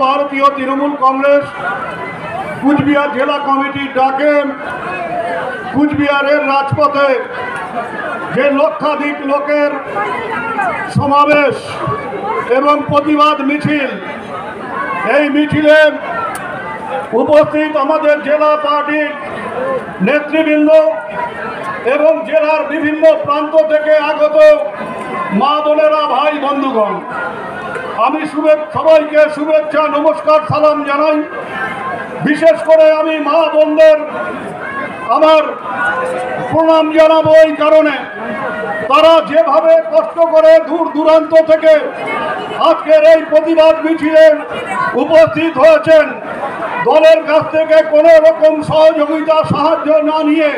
ভারতীয় তৃণমূল কংগ্রেস কুচবিহার জেলা কমিটির ডাকে কুচবিহারের রাজপথে যে লক্ষাধিক লোকের সমাবেশ এবং প্রতিবাদ মিছিল, এই মিছিলে উপস্থিত আমাদের জেলা পার্টির নেতৃবৃন্দ এবং জেলার বিভিন্ন প্রান্ত থেকে আগত মা বোনেরা, ভাই বন্ধুগণ, আমি সবাইকে শুভেচ্ছা, নমস্কার, সালাম জানাই। বিশেষ করে আমি মা বোনদের আমার প্রণাম জানাবো এই কারণে, তারা যেভাবে কষ্ট করে দূর দূরান্ত থেকে আজকের এই প্রতিবাদ মিছিলে উপস্থিত হয়েছেন, দলের কাছ থেকে কোনো রকম সহযোগিতা সাহায্য না নিয়ে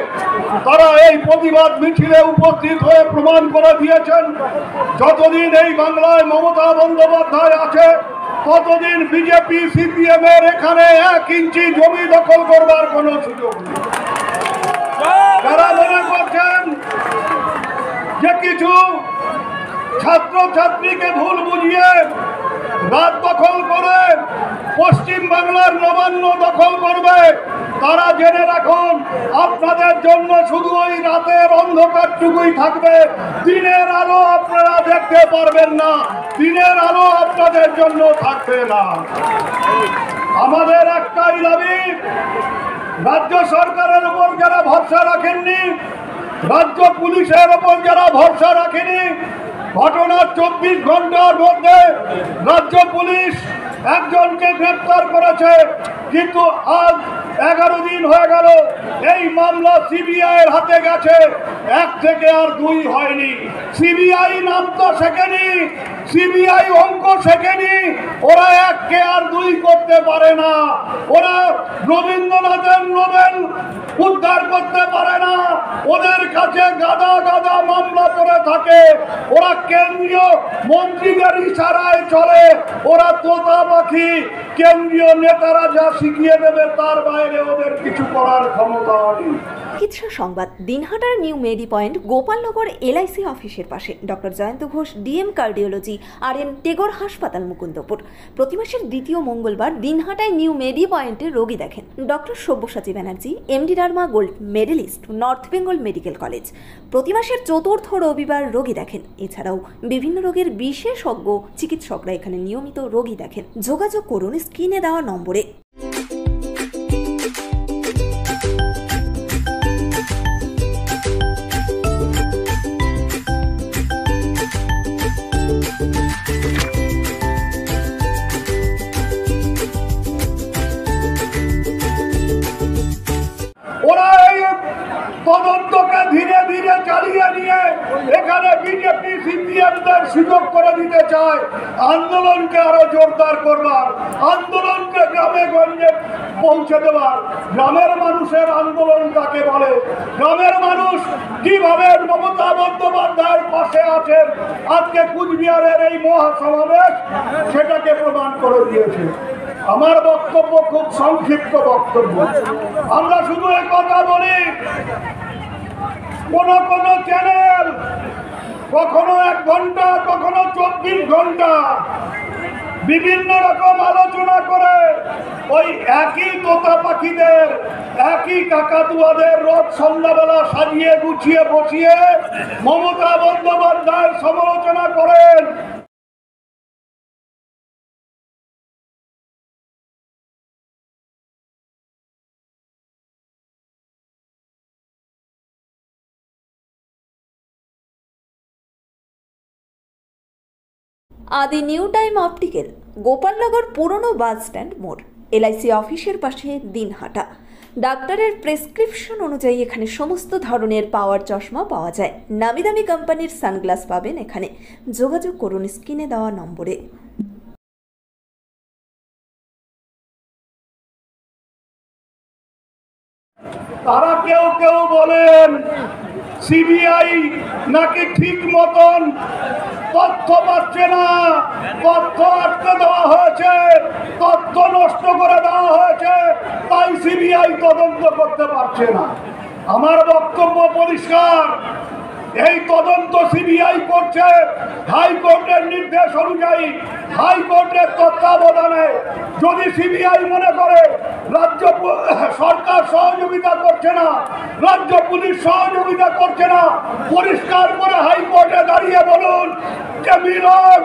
তারা এই প্রতিবাদ মিছিলে উপস্থিত হয়ে প্রমাণ করে দিয়েছেন, যতদিন এই বাংলায় মমতা বন্দ্যোপাধ্যায় আছে ততদিন বিজেপি সিপিএম এর এখানে 1 ইঞ্চি জমি দখল করবার কোনো সুযোগ নেই। যারা মনে করছেন যে কিছু ছাত্রছাত্রীকে ভুল বুঝিয়ে রাত দখল করে পশ্চিম বাংলার নবান্ন দখল করবে, তারা জেনে রাখুন আপনাদের জন্য শুধু ওই রাতের অন্ধকারটুকুই থাকবে, দিনের আলো আপনারা দেখতে পারবেন না, দিনের আলো আপনাদের জন্য থাকবে না। আমাদের একটাই দাবি, রাজ্য সরকারের উপর যারা ভরসা রাখেননি, রাজ্য পুলিশের উপর যারা ভরসা রাখেনি, ঘটনার 24 ঘন্টার মধ্যে রাজ্য পুলিশ একজনকে গ্রেপ্তার করেছে, কিন্তু আজ 11 দিন হয়ে গেল এই মামলা সিবিআই এর হাতে গেছে, 1 থেকে আর 2 হয়নি। সিবিআই নাম তো শেখেনি, সিবিআই অঙ্ক শেখেনি, ওরা 1 কে আর 2 করতে পারে না, ওরা রবীন্দ্রনাথের নোবেল উদ্ধার করতে পারে না, ওদের কাছে গাদা গাদা মামলা পড়ে থাকে, ওরা কেন্দ্রীয় মন্ত্রীদের ইশারায় চলে, ওরা তোতা পাখি, কেন্দ্রীয় নেতারা যা শিখিয়ে দেবে তার বাইরে ওদের কিছু করার ক্ষমতা নেই। চিকিৎসা সংবাদ। দিনহাটার নিউ মেডি পয়েন্ট গোপালনগর এলআইসি অফিসের পাশে doctor Jayanta Ghosh DM cardiology RN Tagore হাসপাতাল মুকুন্দপুর। প্রতি মাসের 2য় মঙ্গলবার দিনহাটায় নিউ মেডি পয়েন্টে রোগী দেখেন doctor Sabyasachi Banerjee, MD derma gold medalist, north Bengal medical college. প্রতি মাসের 4র্থ রবিবার রোগী দেখেন। এছাড়াও বিভিন্ন রোগের বিশেষজ্ঞ চিকিৎসকরা এখানে নিয়মিত রোগী দেখেন। যোগাযোগ করুন স্ক্রিনে দেওয়া নম্বরে। তদন্তকে ধীরে ধীরে চালিয়ে নিয়ে এখানে বিজেপি সিপিএমদের সুযোগ করে দিতে চায় আন্দোলনকে আরো জোরদার করবার, আন্দোলনকে গ্রামে গঞ্জে পৌঁছে দেবার। গ্রামের মানুষের আন্দোলন কাকে বলে, গ্রামের মানুষ কিভাবে মমতা বন্দ্যোপাধ্যায়ের পাশে আছেন, আজকে কুচবিহারের এই মহাসমাবেশ সেটাকে প্রমাণ করে দিয়েছে। আমার বক্তব্য খুব সংক্ষিপ্ত বক্তব্য। আমরা শুধু এক কথা বলি, কোন কোন চ্যানেল কখনো 1 ঘন্টা, কখনো 24 ঘন্টা বিভিন্ন রকম আলোচনা করে ওই একই তোতা পাখিদের, একই কাকাতুয়াদের রোজ সন্ধ্যাবেলা সাজিয়ে গুছিয়ে বসিয়ে মমতা বন্দ্যোপাধ্যায়ের সমালোচনা করেন। আদি নিউ টাইম অপটিক্যাল, গোপালনগর পুরনো বাস স্ট্যান্ড মোড়, এলআইসি অফিসের পাশে দিনহাটা। ডাক্তারের প্রেসক্রিপশন অনুযায়ী এখানে সমস্ত ধরনের পাওয়ার চশমা পাওয়া যায়। নামি দামি কোম্পানির সানগ্লাস পাবেন এখানে। যোগাযোগ করুন স্ক্রিনে দেওয়া নম্বরে। তারা কেউ কেউ বলেন সিবিআই নাকি ঠিক মতন তথ্য পাচ্ছে না, তথ্য আটকে দেওয়া হয়েছে, তথ্য নষ্ট করে দেওয়া হয়েছে, তাই সিবিআই তদন্ত করতে পারছে না। আমার বক্তব্য পরিষ্কার, এই তদন্ত সিবিআই করছে হাইকোর্টের নির্দেশ অনুযায়ী, হাইকোর্টের তত্ত্বাবধানে। যদি সিবিআই মনে করে রাজ্য সরকার সহযোগিতা করছে না, রাজ্য পুলিশ সহযোগিতা করছে না, পরিষ্কার করে হাইকোর্টে দাঁড়িয়ে বলুন যে মিলন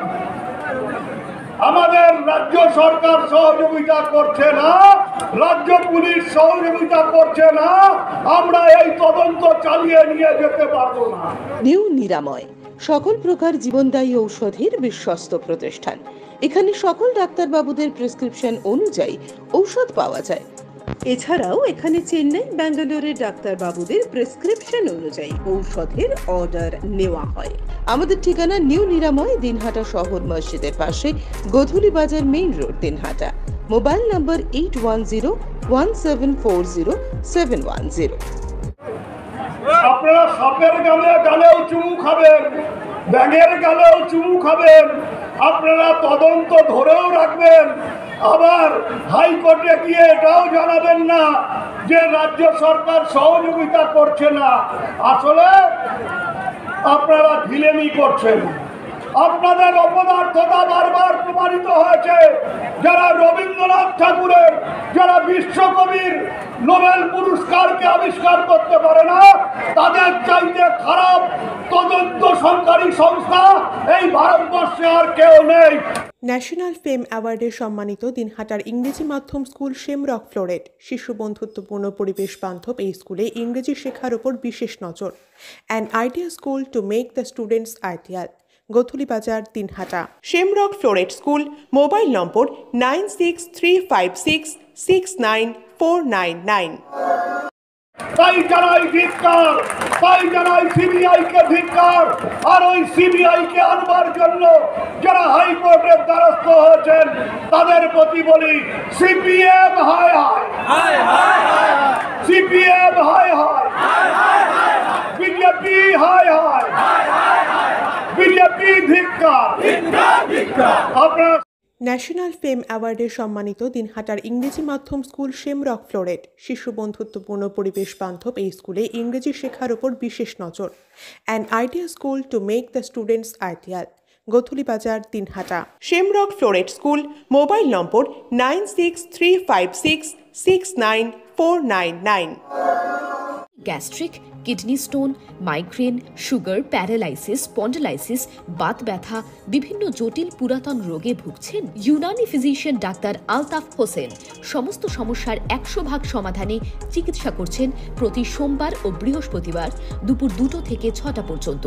আমাদের রাজ্য সরকার সহযোগিতা করছে না, রাজ্য পুলিশ সহযোগিতা করছে না, আমরা এই তদন্ত চালিয়ে নিয়ে যেতে পারবো না। নিউ নিরাময় সকল প্রকার জীবনদায়ী ঔষধের বিশ্বস্ত প্রতিষ্ঠান। এখানে সকল ডাক্তারবাবুদের প্রেসক্রিপশন অনুযায়ী ঔষধ পাওয়া যায়। এছাড়াও এখানে চেন্নাই, ব্যাঙ্গালোরের ডাক্তারবাবুদের প্রেসক্রিপশন অনুযায়ী ঔষধের অর্ডার নেওয়া হয়। আমাদের ঠিকানা নিউ নিরাময়, দিনহাটা শহর মসজিদের পাশে, গোধূলি বাজার, মেইন রোড, দিনহাটা। মোবাইল নম্বর 8101740710। আপনারা সাপের গালেও চুমু খাবেন, ব্যাঙের গালেও চুমু খাবেন, আপনারা তদন্ত ধরেও রাখবেন, আবার হাইকোর্টে গিয়ে এটাও জানাবেন না যে রাজ্য সরকার সহযোগিতা করছে না। আসলে আপনারা ঢিলেমি করছেন। আপনাদের অপদার্থতা বারবার প্রমাণিত হয়েছে। যারা রবীন্দ্রনাথ ঠাকুরের, যারা বিশ্বকবির নোবেল পুরস্কারকে আবিষ্কার করতে পারে না, তাদের চাইতে খারাপ তদন্ত সরকারি সংস্থা এই ভারতবর্ষে আর কেউ নেই। ন্যাশনাল ফেম অ্যাওয়ার্ডে সম্মানিত দিনহাটার ইংরেজি মাধ্যম স্কুল শেমরক ফ্লোরেট। শিশু বন্ধুত্বপূর্ণ পরিবেশ বান্ধব এই স্কুলে ইংরেজি শেখার উপর বিশেষ নজর। An idea school to make the students ideal. Godhuli Bazar, Dinhata. Shamrock Floret school. Mobile number 9635669499। তাই জানাই ধিক্কার, তাই জানাই সিবিআই কে ধিক্কার। আর ওই সিবিআই কে আনবার জন্য যারা হাইকোর্টের দ্বারস্থ হয়েছেন তাদের প্রতি বলি সিপিএম হায় হায়, সিপিএম হায় হায়, বিজেপি হায় হায়, বিজেপি ধিক্কার। আপনার ন্যাশনাল ফেম অ্যাওয়ার্ডে সম্মানিত দিনহাটার ইংরেজি মাধ্যম স্কুল শেমরক ফ্লোরেট। শিশু বন্ধুত্বপূর্ণ পরিবেশ বান্ধব এই স্কুলে ইংরেজি শেখার উপর বিশেষ নজর। An idea school to make the students ideal. Godhuli Bazar, Dinhata. Shamrock Floret school. Mobile number 9635669499। Gastric, kidney stone, migraine, sugar, paralysis, spondylosis, বাত ব্যথা, বিভিন্ন জটিল পুরাতন রোগে ভুগছেন? ইউনানি ফিজিশিয়ান ডাক্তার আলতাফ হোসেন সমস্ত সমস্যার 100% সমাধানে চিকিৎসা করছেন প্রতি সোমবার ও বৃহস্পতিবার দুপুর 2টো থেকে 6টা পর্যন্ত।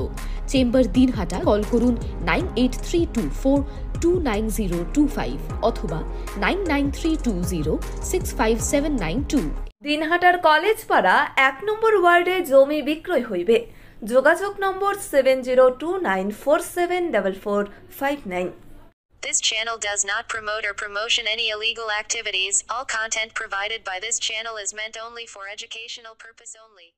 চেম্বার, দিনহাটা। কল করুন 9832429025 অথবা 9932065792। দিনহাটার কলেজ পাড়া 1 নম্বর ওয়ার্ডে জমি বিক্রয় হইবে। যোগাযোগ নম্বর 7029474459। This channel does not promote or promotion any illegal activities. All content provided by this channel is meant only for educational purpose only.